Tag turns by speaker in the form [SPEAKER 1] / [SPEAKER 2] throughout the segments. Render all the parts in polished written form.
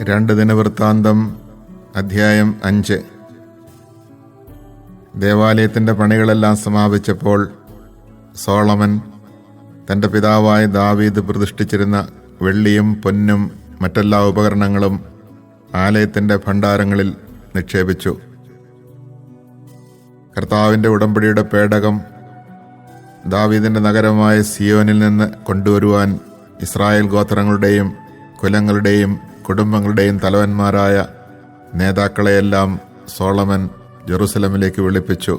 [SPEAKER 1] രണ്ട് ദിനവൃത്താന്തം അധ്യായം 5. ദേവാലയത്തിൻ്റെ പണികളെല്ലാം സമാപിച്ചപ്പോൾ സോളമൻ തൻ്റെ പിതാവായ ദാവീദ് പ്രതിഷ്ഠിച്ചിരുന്ന വെള്ളിയും പൊന്നും മറ്റെല്ലാ ഉപകരണങ്ങളും ആലയത്തിൻ്റെ ഭണ്ഡാരങ്ങളിൽ നിക്ഷേപിച്ചു. കർത്താവിൻ്റെ ഉടമ്പടിയുടെ പേടകം ദാവീദിൻ്റെ നഗരമായ സിയോനിൽ നിന്ന് കൊണ്ടുവരുവാൻ ഇസ്രായേൽ ഗോത്രങ്ങളുടെയും കുലങ്ങളുടെയും കുടുംബങ്ങളുടെയും തലവന്മാരായ നേതാക്കളെയെല്ലാം സോളമൻ ജെറുസലമിലേക്ക് വിളിപ്പിച്ചു.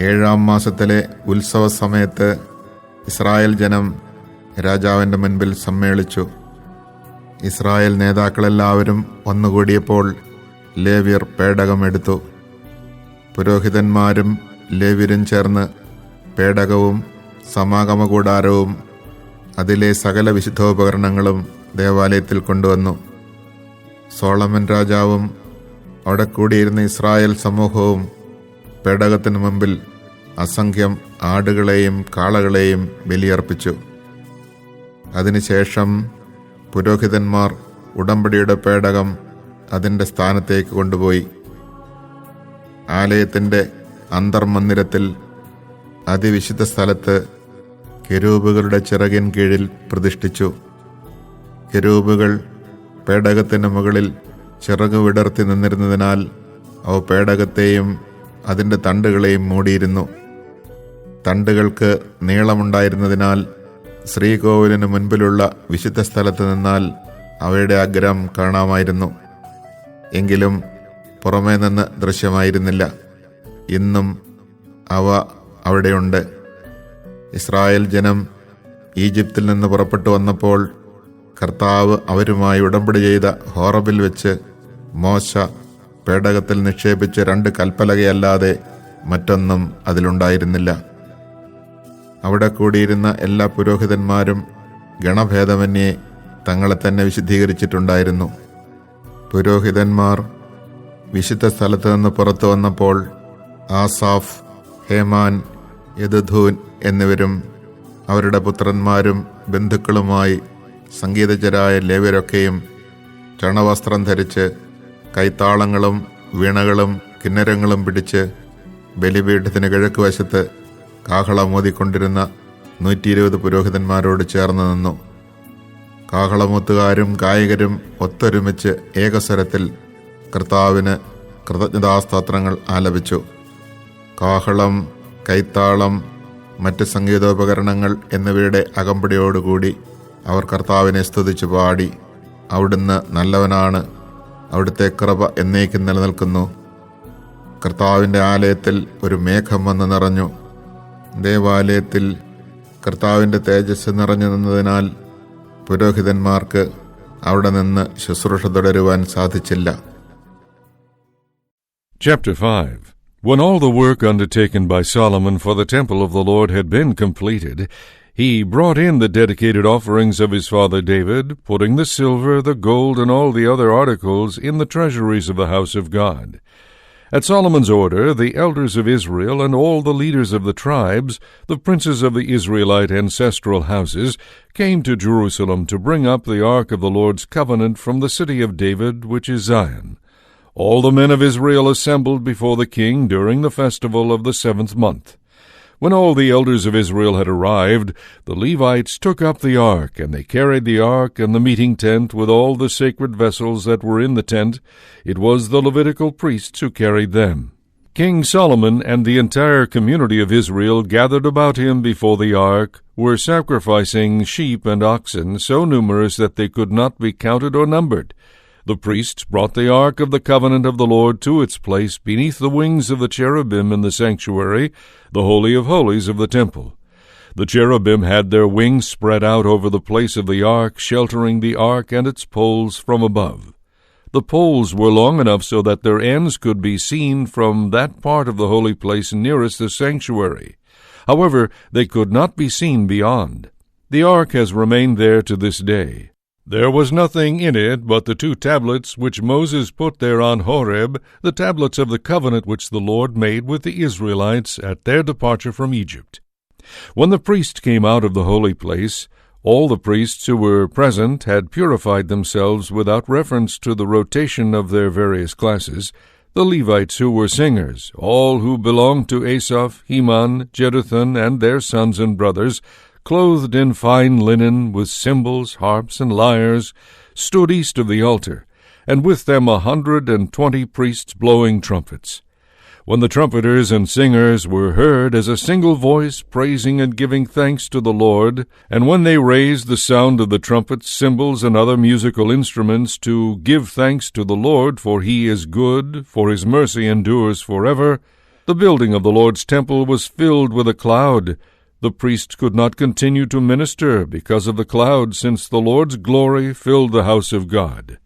[SPEAKER 1] 7-ാം മാസത്തിലെ ഉത്സവ സമയത്ത് ഇസ്രായേൽ ജനം രാജാവിൻ്റെ മുൻപിൽ സമ്മേളിച്ചു. ഇസ്രായേൽ നേതാക്കളെല്ലാവരും ഒന്നുകൂടിയപ്പോൾ ലേവ്യർ പേടകം എടുത്തു. പുരോഹിതന്മാരും ലേവ്യരും ചേർന്ന് പേടകവും സമാഗമകൂടാരവും അതിലെ സകല വിശുദ്ധോപകരണങ്ങളും ദേവാലയത്തിൽ കൊണ്ടുവന്നു. സോളമൻ രാജാവും അവിടെ കൂടിയിരുന്ന ഇസ്രായേൽ സമൂഹവും പേടകത്തിനു മുമ്പിൽ അസംഖ്യം ആടുകളെയും കാളകളെയും ബലിയർപ്പിച്ചു. അതിനുശേഷം പുരോഹിതന്മാർ ഉടമ്പടിയുടെ പേടകം അതിൻ്റെ സ്ഥാനത്തേക്ക് കൊണ്ടുപോയി ആലയത്തിൻ്റെ അന്തർമന്ദിരത്തിൽ അതിവിശുദ്ധ സ്ഥലത്ത് കെരൂബുകളുടെ ചിറകിൻ കീഴിൽ പ്രതിഷ്ഠിച്ചു. കെരൂബുകൾ പേടകത്തിന് മുകളിൽ ചിറക് വിടർത്തി നിന്നിരുന്നതിനാൽ അവ പേടകത്തെയും അതിൻ്റെ തണ്ടുകളെയും മൂടിയിരുന്നു. തണ്ടുകൾക്ക് നീളമുണ്ടായിരുന്നതിനാൽ ശ്രീകോവിലിന് മുൻപിലുള്ള വിശുദ്ധ സ്ഥലത്ത് നിന്നാൽ അവയുടെ അഗ്രം കാണാമായിരുന്നു. എങ്കിലും പുറമേ നിന്ന് ദൃശ്യമായിരുന്നില്ല. ഇന്നും അവ അവിടെയുണ്ട്. ഇസ്രായേൽ ജനം ഈജിപ്തിൽ നിന്ന് പുറപ്പെട്ടു വന്നപ്പോൾ കർത്താവ് അവരുമായി ഉടമ്പടി ചെയ്ത ഹോറബിൽ വെച്ച് മോശ പേടകത്തിൽ നിക്ഷേപിച്ച 2 കൽപ്പലകയല്ലാതെ മറ്റൊന്നും അതിലുണ്ടായിരുന്നില്ല. അവിടെ കൂടിയിരുന്ന എല്ലാ പുരോഹിതന്മാരും ഗണഭേദമന്യേ തങ്ങളെ തന്നെ വിശുദ്ധീകരിച്ചിട്ടുണ്ടായിരുന്നു. പുരോഹിതന്മാർ വിശുദ്ധ സ്ഥലത്ത് നിന്ന് പുറത്തു വന്നപ്പോൾ ആസാഫ്, ഹേമാൻ, യദുഥൂൻ എന്നിവരും അവരുടെ പുത്രന്മാരും ബന്ധുക്കളുമായി സംഗീതജ്ഞരായ ലേവ്യരൊക്കെയും ചണവസ്ത്രം ധരിച്ച് കൈത്താളങ്ങളും വീണകളും കിന്നരങ്ങളും പിടിച്ച് ബലിപീഠത്തിന് കിഴക്ക് വശത്ത് കാഹളമൂതിക്കൊണ്ടിരുന്ന 120 പുരോഹിതന്മാരോട് ചേർന്ന് നിന്നു. കാഹളമൂത്തുകാരും ഗായകരും ഒത്തൊരുമിച്ച് ഏകസ്വരത്തിൽ കർത്താവിന് കൃതജ്ഞതാസ്തോത്രങ്ങൾ ആലപിച്ചു. കാഹളം, കൈത്താളം, മറ്റ് സംഗീതോപകരണങ്ങൾ എന്നിവയുടെ അകമ്പടിയോടുകൂടി അവർ കർത്താവിനെ സ്തുതിച്ചു പാടി. അവിടുന്ന് നല്ലവനാണ്, അവിടുത്തെ കൃപ എന്നേക്കും നിലനിൽക്കുന്നു. കർത്താവിൻ്റെ ആലയത്തിൽ ഒരു മേഘം വന്ന് നിറഞ്ഞു. ദേവാലയത്തിൽ കർത്താവിൻ്റെ തേജസ് നിറഞ്ഞു നിന്നതിനാൽ പുരോഹിതന്മാർക്ക് അവിടെ നിന്ന് ശുശ്രൂഷ തുടരുവാൻ സാധിച്ചില്ല.
[SPEAKER 2] Chapter 5. When all the work undertaken by Solomon for the temple of the Lord had been completed, he brought in the dedicated offerings of his father David, putting the silver, the gold, and all the other articles in the treasuries of the house of God. At Solomon's order, the elders of Israel and all the leaders of the tribes, the princes of the Israelite ancestral houses, came to Jerusalem to bring up the ark of the Lord's covenant from the city of David, which is Zion. All the men of Israel assembled before the king during the festival of the 7th month. When all the elders of Israel had arrived, the Levites took up the ark, and they carried the ark and the meeting tent with all the sacred vessels that were in the tent. It was the Levitical priests who carried them. King Solomon and the entire community of Israel gathered about him before the ark, were sacrificing sheep and oxen, so numerous that they could not be counted or numbered. The priests brought the ark of the covenant of the Lord to its place beneath the wings of the cherubim in the sanctuary, the Holy of Holies of the temple. The cherubim had their wings spread out over the place of the ark, sheltering the ark and its poles from above. The poles were long enough so that their ends could be seen from that part of the holy place nearest the sanctuary. However, they could not be seen beyond. The ark has remained there to this day. There was nothing in it but the 2 tablets which Moses put there on Horeb, the tablets of the covenant which the Lord made with the Israelites at their departure from Egypt. When the priest came out of the holy place, All the priests who were present had purified themselves without reference to the rotation of their various classes. The Levites who were singers, all who belonged to Asaph, Heman, Jeduthun, and their sons and brothers, clothed in fine linen, with cymbals, harps, and lyres, stood east of the altar, and with them 120 priests blowing trumpets. When the trumpeters and singers were heard as a single voice praising and giving thanks to the Lord, and when they raised the sound of the trumpets, cymbals, and other musical instruments to give thanks to the Lord, for he is good, for his mercy endures forever, the building of the Lord's temple was filled with a cloud. The priests could not continue to minister because of the cloud, since the Lord's glory filled the house of God.